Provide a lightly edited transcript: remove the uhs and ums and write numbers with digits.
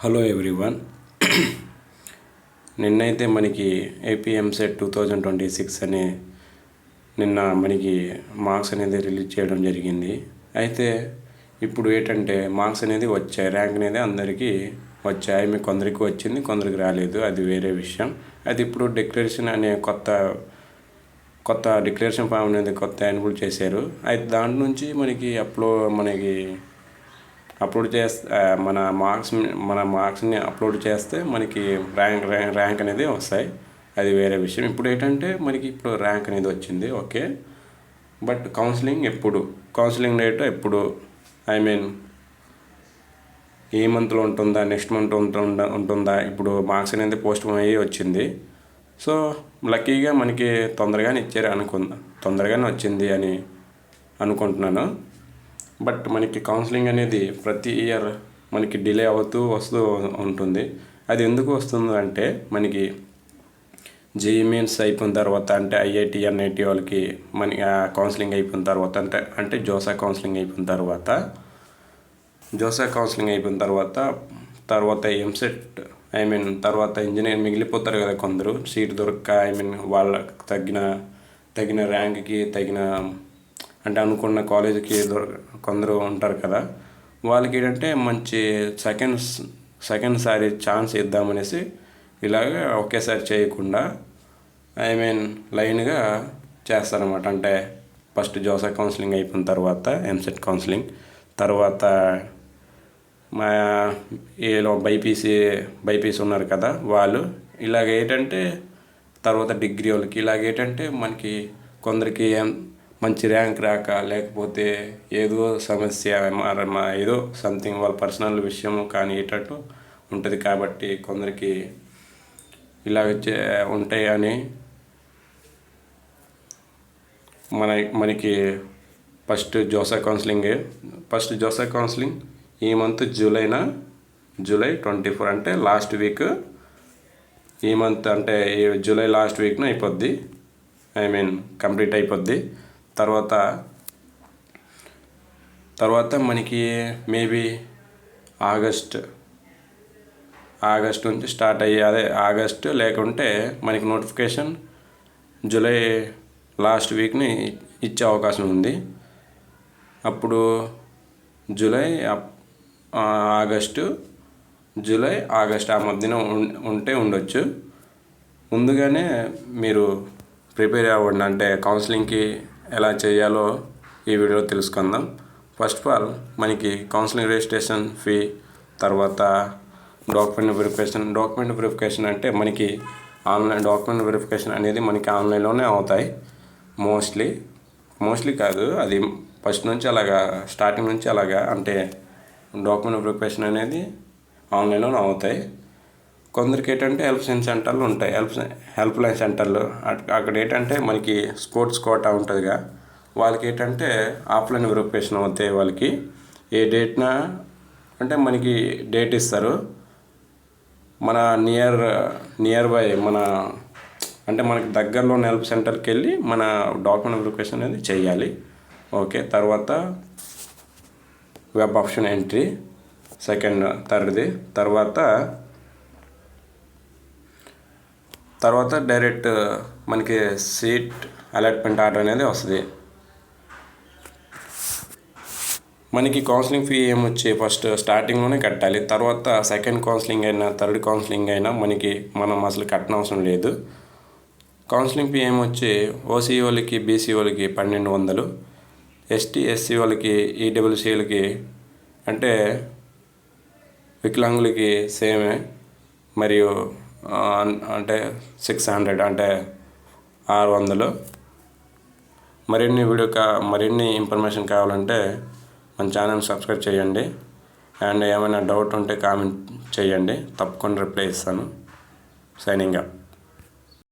Hello everyone. నిన్నైతే మనకి AP EAMCET 2026 అనే నిన్న మనకి మార్క్స్ అనేది రిలీజ్ చేయడం జరిగింది. అయితే ఇప్పుడు ఏంటంటే మార్క్స్ అనేది వచ్చాయి, ర్యాంక్ అనేది అందరికీ వచ్చాయి. మీకు కొందరికి వచ్చింది, కొందరికి రాలేదు, అది వేరే విషయం. అది ఇప్పుడు డిక్లరేషన్ అనే కొత్త డిక్లరేషన్ ఫామ్ అనేది కొత్త ఎన్బుల్ చేశారు. అయితే దాంట్ నుంచి మనకి అప్లోడ్ చేస్తే మన మార్క్స్ని అప్లోడ్ చేస్తే మనకి ర్యాంక్ అనేది వస్తాయి. అది వేరే విషయం. ఇప్పుడు ఏంటంటే మనకి ఇప్పుడు ర్యాంక్ అనేది వచ్చింది, ఓకే. బట్ కౌన్సిలింగ్ డేట్ ఎప్పుడు, ఈ మంత్లో ఉంటుందా, నెక్స్ట్ మంత్ ఉంటుందా? ఇప్పుడు మార్క్స్ అనేది పోస్ట్ పోన్ అయ్యి వచ్చింది. సో లక్కీగా మనకి తొందరగానే వచ్చింది అని అనుకుంటున్నాను. బట్ మనకి కౌన్సిలింగ్ అనేది ప్రతి ఇయర్ మనకి డిలే వస్తూ ఉంటుంది. అది ఎందుకు వస్తుంది అంటే మనకి జేఈఈ మెయిన్స్ అయిపోయిన తర్వాత, అంటే ఐఐటి ఎన్ఐటి వాళ్ళకి మనకి కౌన్సిలింగ్ అయిపోయిన తర్వాత, అంటే జోసా కౌన్సిలింగ్ అయిపోయిన తర్వాత ఎంసెట్ తర్వాత ఇంజనీర్ మిగిలిపోతారు కదా కొందరు, సీట్ దొరక్క వాళ్ళకి తగిన ర్యాంక్కి అంటే అనుకున్న కాలేజీకి కొందరు ఉంటారు కదా, వాళ్ళకి ఏంటంటే మంచి సెకండ్ సారి ఛాన్స్ ఇద్దామనేసి ఇలాగ ఒకేసారి చేయకుండా లైన్గా చేస్తారన్నమాట. అంటే ఫస్ట్ జోసా కౌన్సిలింగ్ అయిపోయిన తర్వాత ఎంసెట్ కౌన్సిలింగ్, తర్వాత ఏలో బైపీసీ ఉన్నారు కదా వాళ్ళు, ఇలాగ ఏంటంటే తర్వాత డిగ్రీ వాళ్ళకి ఇలాగ ఏంటంటే మనకి కొందరికి మంచి ర్యాంక్ రాక, లేకపోతే ఏదో సమస్య ఏదో సంథింగ్ వాళ్ళ పర్సనల్ విషయం కానీ ఏటట్టు ఉంటుంది. కాబట్టి కొందరికి ఇలాగ ఉంటాయని మనకి ఫస్ట్ జోసా కౌన్సిలింగ్ ఈ మంత్ జూలై 24 అంటే లాస్ట్ వీక్, ఈ మంత్ అంటే ఈ జూలై లాస్ట్ వీక్న అయిపోద్ది, కంప్లీట్ అయిపోద్ది. తర్వాత మనకి మేబీ ఆగస్ట్ నుంచి స్టార్ట్ అయ్యి, ఆగస్ట్ లేకుంటే మనకి నోటిఫికేషన్ జూలై లాస్ట్ వీక్ని ఇచ్చే అవకాశం ఉంది. అప్పుడు ఆగస్ట్ ఆ మధ్యన ఉండొచ్చు. ముందుగానే మీరు ప్రిపేర్ అవ్వండి. అంటే కౌన్సిలింగ్కి ఎలా చేయాలో ఈ వీడియోలో తెలుసుకుందాం. ఫస్ట్ ఆఫ్ ఆల్ మనకి కౌన్సిలింగ్ రిజిస్ట్రేషన్ ఫీ, తర్వాత డాక్యుమెంట్ వెరిఫికేషన్ అంటే మనకి ఆన్లైన్ డాక్యుమెంట్ వెరిఫికేషన్ అనేది మనకి ఆన్లైన్లోనే అవుతాయి. మోస్ట్లీ కాదు, అది ఫస్ట్ నుంచి స్టార్టింగ్ నుంచి అంటే డాక్యుమెంట్ వెరిఫికేషన్ అనేది ఆన్లైన్లోనే అవుతాయి. కొందరికి ఏంటంటే సెంటర్లు ఉంటాయి, హెల్ప్ లైన్ సెంటర్లు. అక్కడ ఏంటంటే మనకి స్పోర్ట్స్ కోటా ఉంటుందిగా, వాళ్ళకి ఏంటంటే ఆఫ్లైన్ వెరిఫికేషన్ అవుతాయి. వాళ్ళకి ఏ డేట్న అంటే మనకి డేట్ ఇస్తారు. మన నియర్ బై అంటే మనకి దగ్గరలో హెల్ప్ సెంటర్కి వెళ్ళి మన డాక్యుమెంట్ వెరిఫికేషన్ అనేది చేయాలి, ఓకే. తర్వాత వెబ్ ఆప్షన్ ఎంట్రీ థర్డ్ది, తర్వాత డైరెక్ట్ మనకి సీట్ అలాట్మెంట్ ఆర్డర్ అనేది వస్తుంది. మనకి కౌన్సిలింగ్ ఫీ ఏమొచ్చి ఫస్ట్ స్టార్టింగ్లోనే కట్టాలి. తర్వాత సెకండ్ కౌన్సిలింగ్ అయినా థర్డ్ కౌన్సిలింగ్ అయినా మనం అసలు కట్టనవసరం లేదు. కౌన్సిలింగ్ ఫీ ఏమొచ్చి ఓసీ వాళ్ళకి, బీసీ వాళ్ళకి 1200, ఎస్టీ ఎస్సీ వాళ్ళకి, ఈడబ్ల్యూసీ వాళ్ళకి అంటే వికలాంగులకి సేమే, మరియు అంటే 600 అంటే 600. మరిన్ని ఇన్ఫర్మేషన్ కావాలంటే మన ఛానల్ సబ్స్క్రైబ్ చేయండి. అండ్ ఏమైనా డౌట్ ఉంటే కామెంట్ చేయండి, తప్పకుండా రిప్లై ఇస్తాను. Signing up.